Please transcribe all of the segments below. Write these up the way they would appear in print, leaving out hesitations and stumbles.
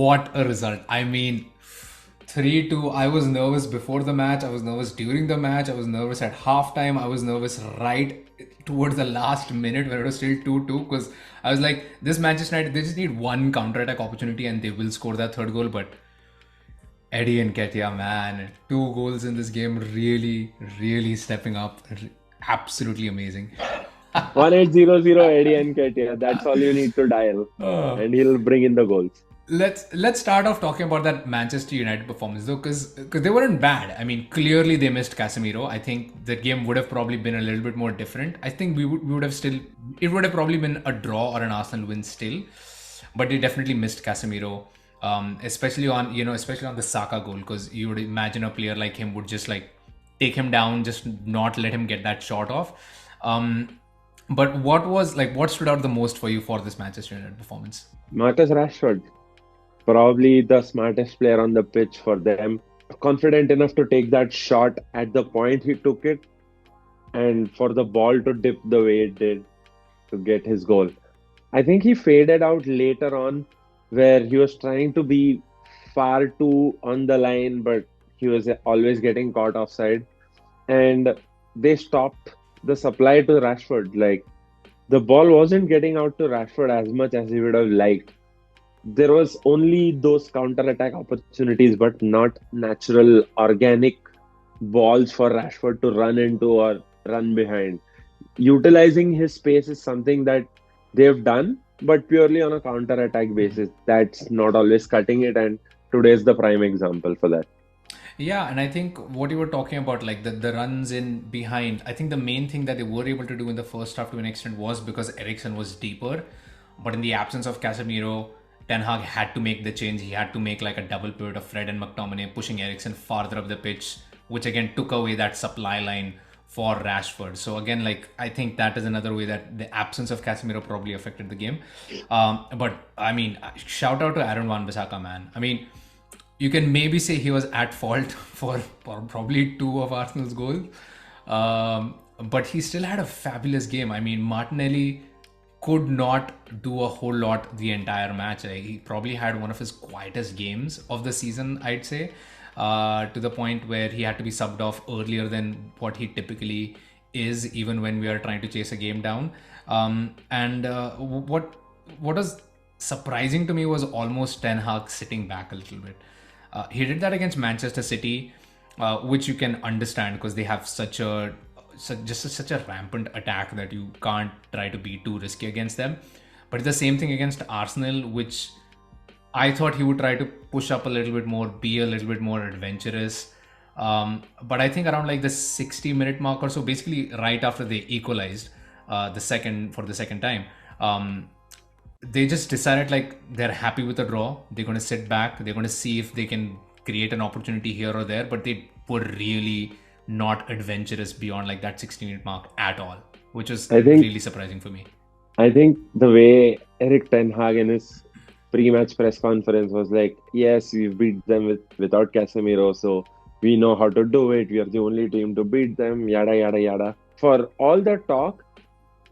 what a result. I mean, 3-2. I was nervous before the match. I was nervous during the match. I was nervous at halftime. I was nervous right towards the last minute when it was still 2-2 because I was like, this Manchester United, they just need one counter-attack opportunity and they will score that third goal. But Eddie and Nketiah, man, 2 goals in this game, really, really stepping up. Absolutely amazing. 1800 Eddie Nketiah. That's all you need to dial, and he'll bring in the goals. Let's start off talking about that Manchester United performance though, because they weren't bad. I mean, clearly they missed Casemiro. I think the game would have probably been a little bit more different. I think we would have still, it would have probably been a draw or an Arsenal win still, but they definitely missed Casemiro, especially on especially on the Saka goal, because you would imagine a player like him would just like take him down, just not let him get that shot off. But what stood out the most for you for this Manchester United performance? Marcus Rashford, probably the smartest player on the pitch for them. Confident enough to take that shot at the point he took it, and for the ball to dip the way it did to get his goal. I think he faded out later on where he was trying to be far too on the line, but he was always getting caught offside. And they stopped the supply to Rashford. Like the ball wasn't getting out to Rashford as much as he would have liked. There was only those counter-attack opportunities, but not natural, organic balls for Rashford to run into or run behind. Utilizing his space is something that they've done, but purely on a counter-attack basis. That's not always cutting it, and today's the prime example for that. Yeah, and I think what you were talking about, like the runs in behind, I think the main thing that they were able to do in the first half to an extent was because Eriksen was deeper. But in the absence of Casemiro, Ten Hag had to make the change. He had to make like a double pivot of Fred and McTominay, pushing Eriksen farther up the pitch, which again took away that supply line for Rashford. So again, like I think that is another way that the absence of Casemiro probably affected the game. But I mean, shout out to Aaron Wan Bissaka, man. I mean, you can maybe say he was at fault for probably two of Arsenal's goals. But he still had a fabulous game. I mean, Martinelli could not do a whole lot the entire match. He probably had one of his quietest games of the season, I'd say, to the point where he had to be subbed off earlier than what he typically is, even when we are trying to chase a game down. And what was surprising to me was almost Ten Hag sitting back a little bit. He did that against Manchester City, which you can understand because they have such a rampant attack that you can't try to be too risky against them. But it's the same thing against Arsenal, which I thought he would try to push up a little bit more, be a little bit more adventurous. But I think around like the 60-minute mark or so, basically right after they equalized the second time, they just decided like they're happy with the draw. They're going to sit back. They're going to see if they can create an opportunity here or there. But they were really not adventurous beyond like that 60-minute mark at all, which was I think really surprising for me. I think the way Erik Ten Hag in his pre-match press conference was like, yes, we've beat them without Casemiro, so we know how to do it. We are the only team to beat them, yada yada yada. For all the talk,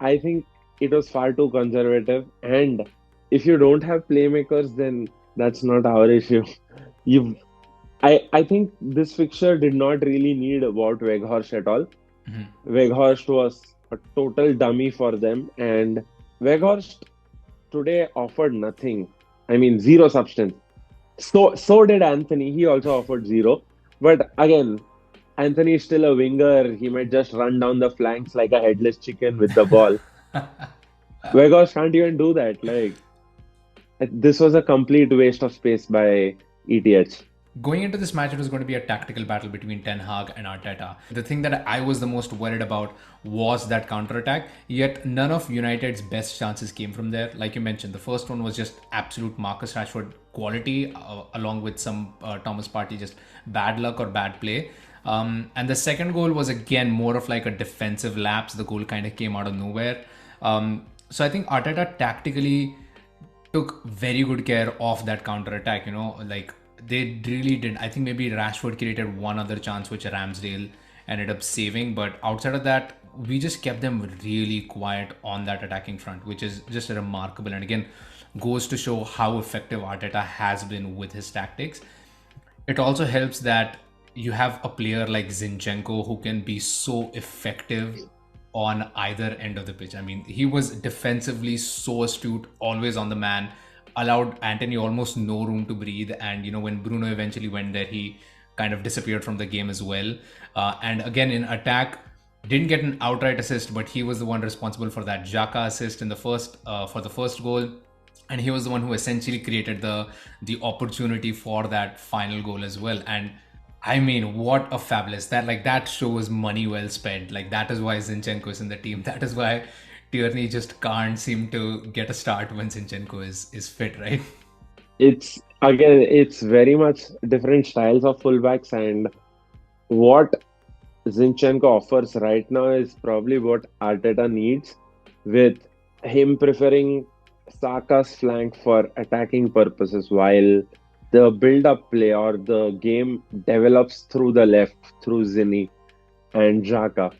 I think it was far too conservative. And if you don't have playmakers, then that's not our issue. You, I think this fixture did not really need about Weghorst at all. Weghorst was a total dummy for them, and Weghorst today offered nothing. I mean, zero substance. So did Anthony. He also offered zero. But again, Anthony is still a winger. He might just run down the flanks like a headless chicken with the ball. Weghorst can't even do that. Like this was a complete waste of space by ETH. Going into this match, it was going to be a tactical battle between Ten Hag and Arteta. The thing that I was the most worried about was that counter-attack, yet none of United's best chances came from there. Like you mentioned, the first one was just absolute Marcus Rashford quality, along with some Thomas Partey just bad luck or bad play. And the second goal was again more of like a defensive lapse. The goal kind of came out of nowhere. So I think Arteta tactically took very good care of that counter-attack, like they really did. I think maybe Rashford created one other chance which Ramsdale ended up saving, but outside of that, we just kept them really quiet on that attacking front, which is just remarkable. And again, goes to show how effective Arteta has been with his tactics. It also helps that you have a player like Zinchenko who can be so effective on either end of the pitch. I mean, he was defensively so astute, always on the man, allowed Anthony almost no room to breathe. And, when Bruno eventually went there, he kind of disappeared from the game as well. And again, in attack, didn't get an outright assist, but he was the one responsible for that Xhaka assist in the first for the first goal, and he was the one who essentially created the opportunity for that final goal as well. And I mean, what a fabulous that shows money well spent. Like, that is why Zinchenko is in the team. That is why Tierney just can't seem to get a start when Zinchenko is fit, right? It's very much different styles of fullbacks, and what Zinchenko offers right now is probably what Arteta needs, with him preferring Saka's flank for attacking purposes, while the build-up play or the game develops through the left, through Zinni and Xhaka.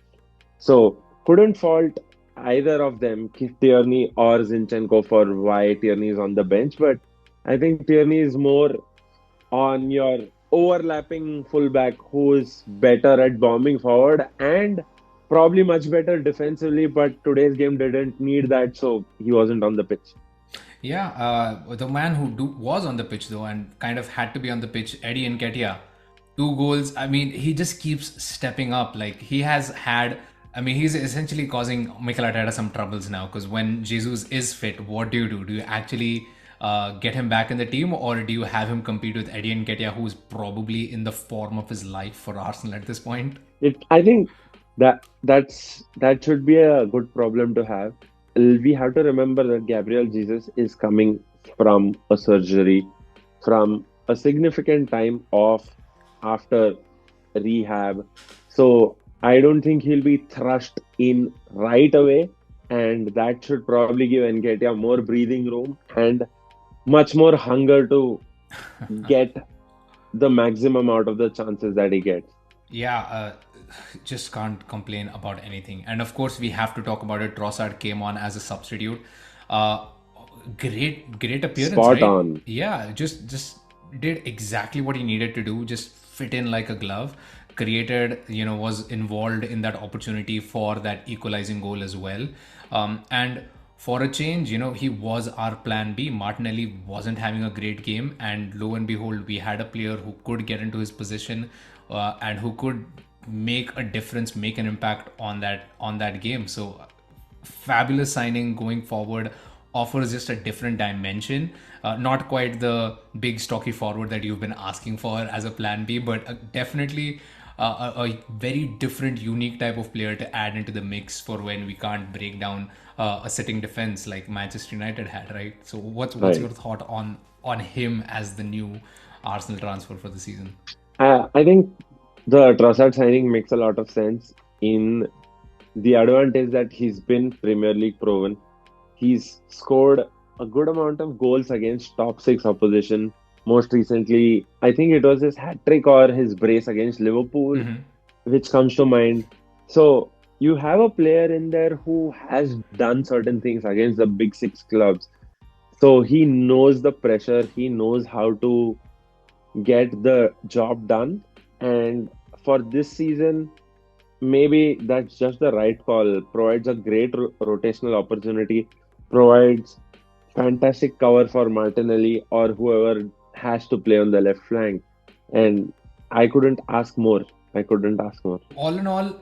So couldn't fault either of them, Tierney or Zinchenko, for why Tierney is on the bench. But I think Tierney is more on your overlapping fullback who is better at bombing forward and probably much better defensively. But today's game didn't need that, so he wasn't on the pitch. Yeah, the man who was on the pitch though and kind of had to be on the pitch, Eddie Nketiah, 2 goals. I mean, he just keeps stepping up. Like, he has had. I mean, he's essentially causing Mikel Arteta some troubles now, because when Jesus is fit, what do you do? Do you actually get him back in the team, or do you have him compete with Eddie Nketiah, who's probably in the form of his life for Arsenal at this point? I think that should be a good problem to have. We have to remember that Gabriel Jesus is coming from a surgery, from a significant time off after rehab. So I don't think he'll be thrust in right away, and that should probably give Nketiah more breathing room and much more hunger to get the maximum out of the chances that he gets. Yeah, just can't complain about anything. And of course, we have to talk about it. Trossard came on as a substitute. Uh, great appearance, Spot right? on. Yeah, just did exactly what he needed to do. Just fit in like a glove. Created, was involved in that opportunity for that equalizing goal as well. And for a change, he was our plan B. Martinelli wasn't having a great game, and lo and behold, we had a player who could get into his position and who could make a difference, make an impact on that game. So fabulous signing going forward. Offers just a different dimension. Not quite the big stocky forward that you've been asking for as a plan B, but definitely a very different, unique type of player to add into the mix for when we can't break down a sitting defense like Manchester United had, right? So what's Right. your thought on him as the new Arsenal transfer for the season? I think the Trossard signing makes a lot of sense in the advantage that he's been Premier League proven. He's scored a good amount of goals against top six opposition. Most recently, I think it was his hat trick or his brace against Liverpool, Hmm. which comes to mind. So you have a player in there who has done certain things against the big six clubs. So he knows the pressure, he knows how to get the job done. And for this season, maybe that's just the right call. Provides a great rotational opportunity, provides fantastic cover for Martinelli or whoever has to play on the left flank. And I couldn't ask more. I couldn't ask more. All in all,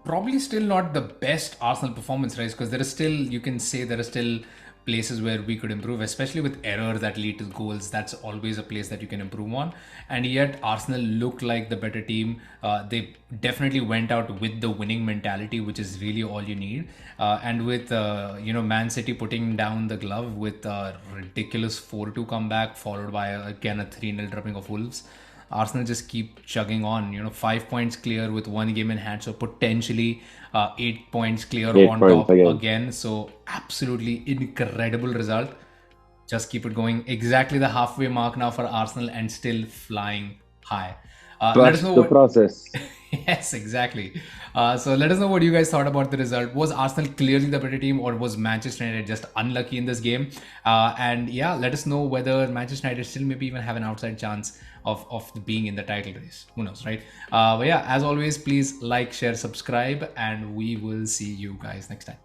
probably still not the best Arsenal performance, right? Because there is still, you can say there are still places where we could improve, especially with errors that lead to goals. That's always a place that you can improve on. And yet, Arsenal looked like the better team. They definitely went out with the winning mentality, which is really all you need. And with Man City putting down the glove with a ridiculous 4-2 comeback, followed by again a 3-0 drubbing of Wolves. Arsenal just keep chugging on. 5 points clear with one game in hand, so potentially 8 points clear 8 points on top again. again. So absolutely incredible result. Just keep it going. Exactly the halfway mark now for Arsenal and still flying high. Let us Trust know the what. process. Yes, exactly. So let us know what you guys thought about the result. Was Arsenal clearly the better team, or was Manchester United just unlucky in this game? And yeah, let us know whether Manchester United still maybe even have an outside chance of being in the title race. Who knows, right? But yeah, as always, please like, share, subscribe, and we will see you guys next time.